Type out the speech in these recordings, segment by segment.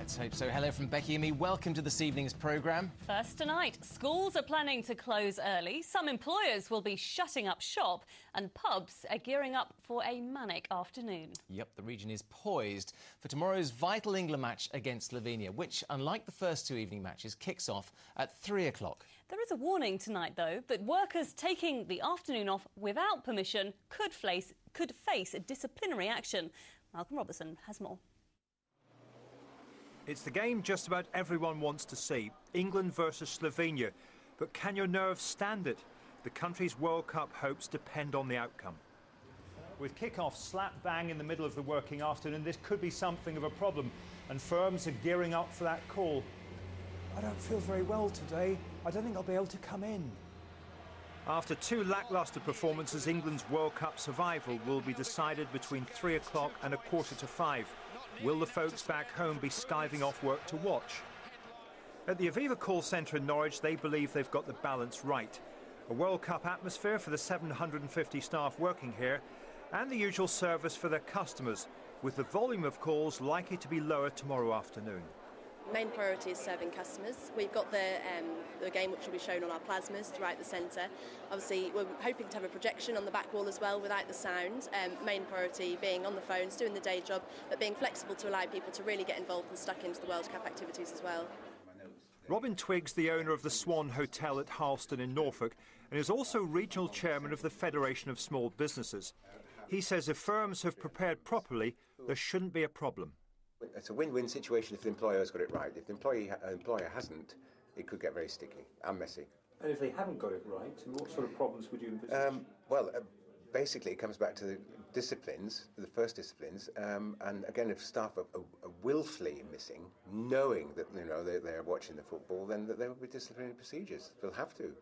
Let's hope so. Hello from Becky and me. Welcome to this evening's programme. First tonight, schools are planning to close early. Some employers will be shutting up shop and pubs are gearing up for a manic afternoon. Yep, the region is poised for tomorrow's vital England match against Slovenia, which, unlike the first two evening matches, kicks off at 3 o'clock. There is a warning tonight, though, that workers taking the afternoon off without permission could face disciplinary action. Malcolm Robertson has more. It's the game just about everyone wants to see, England versus Slovenia. But can your nerves stand it? The country's World Cup hopes depend on the outcome. With kick-off slap bang in the middle of the working afternoon, this could be something of a problem, and firms are gearing up for that call. I don't feel very well today. I don't think I'll be able to come in. After two lacklustre performances, England's World Cup survival will be decided between 3 o'clock and 4:45. Will the folks back home be skiving off work to watch? At the Aviva call centre in Norwich, they believe they've got the balance right. A World Cup atmosphere for the 750 staff working here, and the usual service for their customers, with the volume of calls likely to be lower tomorrow afternoon. Main priority is serving customers. We've got the game which will be shown on our plasmas throughout the centre. Obviously, we're hoping to have a projection on the back wall as well without the sound. Main priority being on the phones, doing the day job, but being flexible to allow people to really get involved and stuck into the World Cup activities as well. Robin Twiggs, the owner of the Swan Hotel at Harleston in Norfolk, and is also regional chairman of the Federation of Small Businesses. He says if firms have prepared properly, there shouldn't be a problem. It's a win-win situation if the employer has got it right. If the employer hasn't, it could get very sticky and messy. And if they haven't got it right, what sort of problems would you envisage? Basically it comes back to the disciplines, the first disciplines, and again, if staff are willfully missing, knowing that they're watching the football, then there will be disciplinary procedures. They'll have to.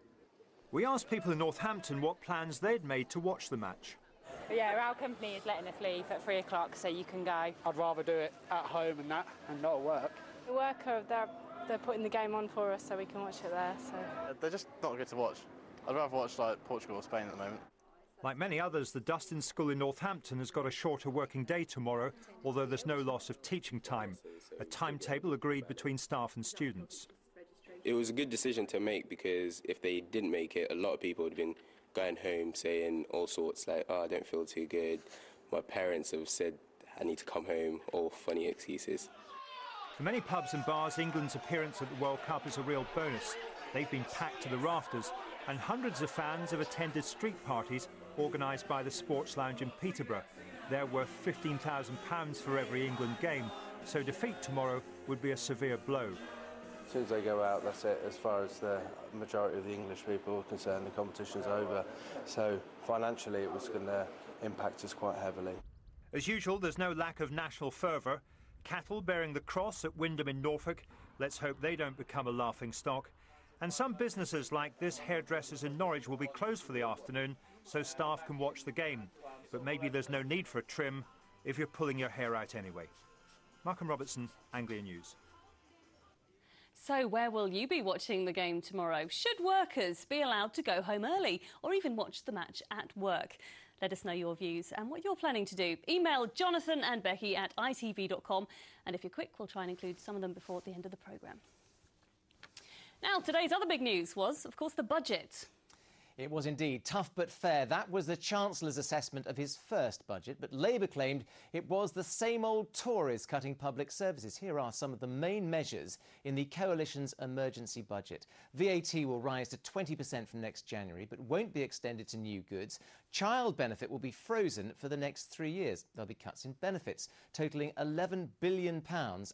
We asked people in Northampton what plans they'd made to watch the match. But yeah, our company is letting us leave at 3 o'clock, so you can go. I'd rather do it at home and not at work. The worker, they're putting the game on for us so we can watch it there. So They're just not good to watch. I'd rather watch like Portugal or Spain at the moment. Like many others, the Dustin School in Northampton has got a shorter working day tomorrow, although there's no loss of teaching time. A timetable agreed between staff and students. It was a good decision to make because if they didn't make it, a lot of people would have been going home saying all sorts like, oh, I don't feel too good. My parents have said I need to come home, all funny excuses. For many pubs and bars, England's appearance at the World Cup is a real bonus. They've been packed to the rafters, and hundreds of fans have attended street parties organised by the Sports Lounge in Peterborough. They're worth £15,000 for every England game, so defeat tomorrow would be a severe blow. As soon as they go out, that's it. As far as the majority of the English people are concerned, the competition's over. So financially, it was going to impact us quite heavily. As usual, there's no lack of national fervour. Cattle bearing the cross at Wyndham in Norfolk. Let's hope they don't become a laughing stock. And some businesses like this hairdressers in Norwich will be closed for the afternoon so staff can watch the game. But maybe there's no need for a trim if you're pulling your hair out anyway. Malcolm Robertson, Anglia News. So where will you be watching the game tomorrow? Should workers be allowed to go home early or even watch the match at work? Let us know your views and what you're planning to do. Email Jonathan and Becky at itv.com, and if you're quick, we'll try and include some of them before the end of the programme. Now, today's other big news was, of course, the budget. It was indeed tough but fair. That was the Chancellor's assessment of his first budget, but Labour claimed it was the same old Tories cutting public services. Here are some of the main measures in the Coalition's emergency budget. VAT will rise to 20% from next January, but won't be extended to new goods. Child benefit will be frozen for the next 3 years. There'll be cuts in benefits, totalling £11 billion,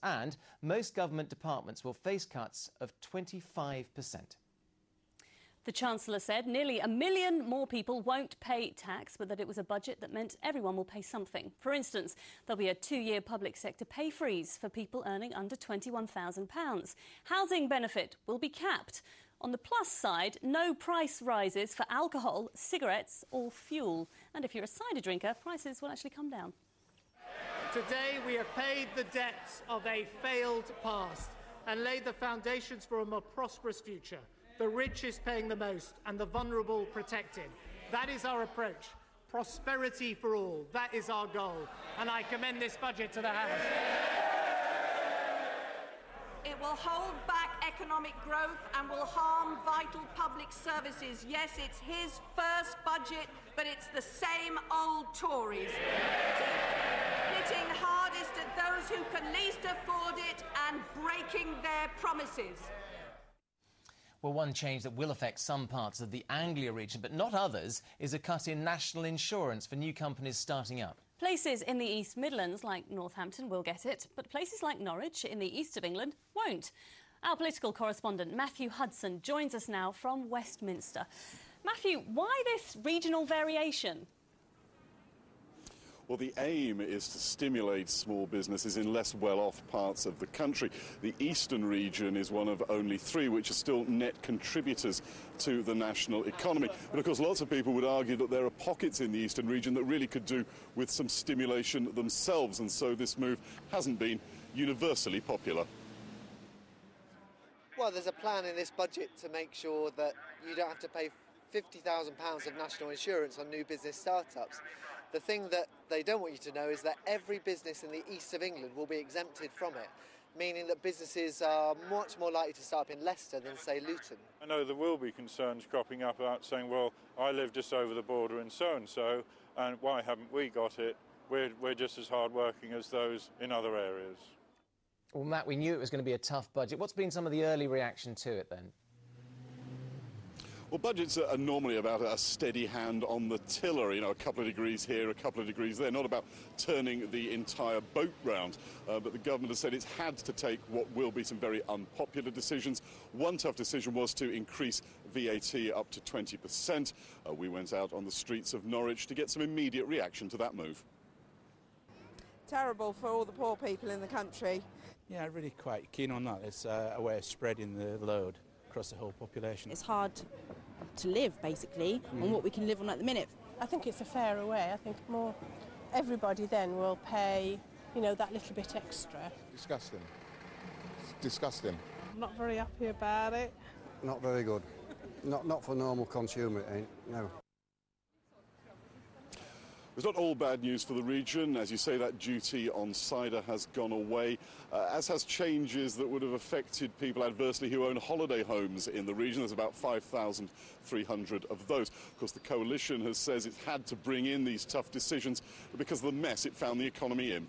and most government departments will face cuts of 25%. The Chancellor said nearly 1 million more people won't pay tax, but that it was a budget that meant everyone will pay something. For instance, there'll be a 2-year public sector pay freeze for people earning under £21,000. Housing benefit will be capped. On the plus side, no price rises for alcohol, cigarettes or fuel. And if you're a cider drinker, prices will actually come down. Today we have paid the debts of a failed past and laid the foundations for a more prosperous future. The rich is paying the most and the vulnerable protected. That is our approach. Prosperity for all. That is our goal. And I commend this budget to the House. it will hold back economic growth and will harm vital public services. Yes, it's his first budget, but it's the same old Tories. Hitting hardest at those who can least afford it and breaking their promises. Well, one change that will affect some parts of the Anglia region, but not others, is a cut in national insurance for new companies starting up. Places in the East Midlands, like Northampton, will get it, but places like Norwich, in the east of England, won't. Our political correspondent, Matthew Hudson, joins us now from Westminster. Matthew, why this regional variation? Well, the aim is to stimulate small businesses in less well-off parts of the country. The eastern region is one of only 3 which are still net contributors to the national economy. But, of course, lots of people would argue that there are pockets in the eastern region that really could do with some stimulation themselves, and so this move hasn't been universally popular. Well, there's a plan in this budget to make sure that you don't have to pay £50,000 of national insurance on new business startups. The thing that they don't want you to know is that every business in the east of England will be exempted from it, meaning that businesses are much more likely to start up in Leicester than, say, Luton. I know there will be concerns cropping up about saying, well, I live just over the border in so-and-so, and why haven't we got it? We're just as hard-working as those in other areas. Well, Matt, we knew it was going to be a tough budget. What's been some of the early reaction to it, then? Well, budgets are normally about a steady hand on the tiller, you know, a couple of degrees here, a couple of degrees there, not about turning the entire boat round. But the government has said it's had to take what will be some very unpopular decisions. One tough decision was to increase VAT up to 20%. We went out on the streets of Norwich to get some immediate reaction to that move. Terrible for all the poor people in the country. Yeah, really quite keen on that. It's a way of spreading the load across the whole population. It's hard to live, basically, on what we can live on at the minute. I think it's a fairer way. I think everybody then will pay, you know, that little bit extra. Disgusting. It's disgusting. I'm not very happy about it. Not very good. Not for normal consumer, it ain't, no. It's not all bad news for the region. As you say, that duty on cider has gone away, as has changes that would have affected people adversely who own holiday homes in the region. There's about 5,300 of those. Of course, the coalition has said it's had to bring in these tough decisions because of the mess it found the economy in.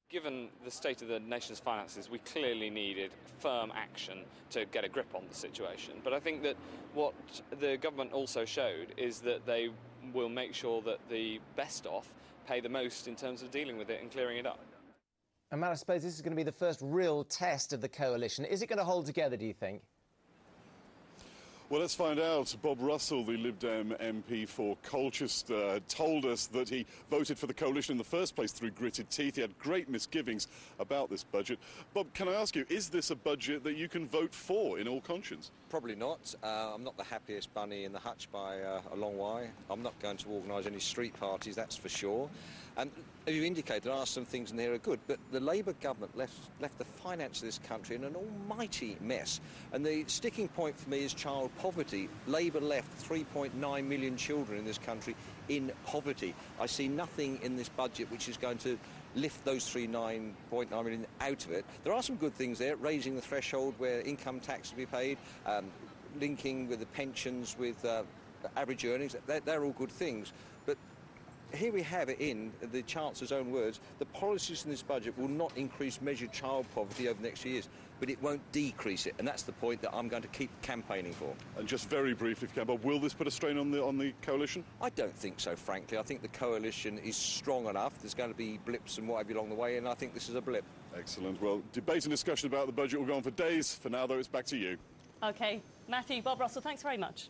Given the state of the nation's finances, we clearly needed firm action to get a grip on the situation. But I think that what the government also showed is that they will make sure that the best off pay the most in terms of dealing with it and clearing it up. And Matt, I suppose this is going to be the first real test of the coalition. Is it going to hold together, do you think? Well, let's find out. Bob Russell, the Lib Dem MP for Colchester, told us that he voted for the coalition in the first place through gritted teeth. He had great misgivings about this budget. Bob, can I ask you, is this a budget that you can vote for in all conscience? Probably not. I'm not the happiest bunny in the hutch by a long way. I'm not going to organise any street parties, that's for sure. And as you indicated, there are some things in there that are good, but the Labour government left the finance of this country in an almighty mess. And the sticking point for me is child poverty. Labour left 3.9 million children in this country in poverty. I see nothing in this budget which is going to lift those 3.9 million out of it. There are some good things there, raising the threshold where income tax will be paid, linking with the pensions with average earnings. They're all good things. But here we have it in the Chancellor's own words. The policies in this budget will not increase measured child poverty over the next few years, but it won't decrease it, and that's the point that I'm going to keep campaigning for. And just very briefly, if you can, Bob, will this put a strain on the coalition? I don't think so, frankly. I think the coalition is strong enough. There's going to be blips and what have you along the way, and I think this is a blip. Excellent. Well, debate and discussion about the budget will go on for days. For now, though, it's back to you. OK. Matthew, Bob Russell, thanks very much.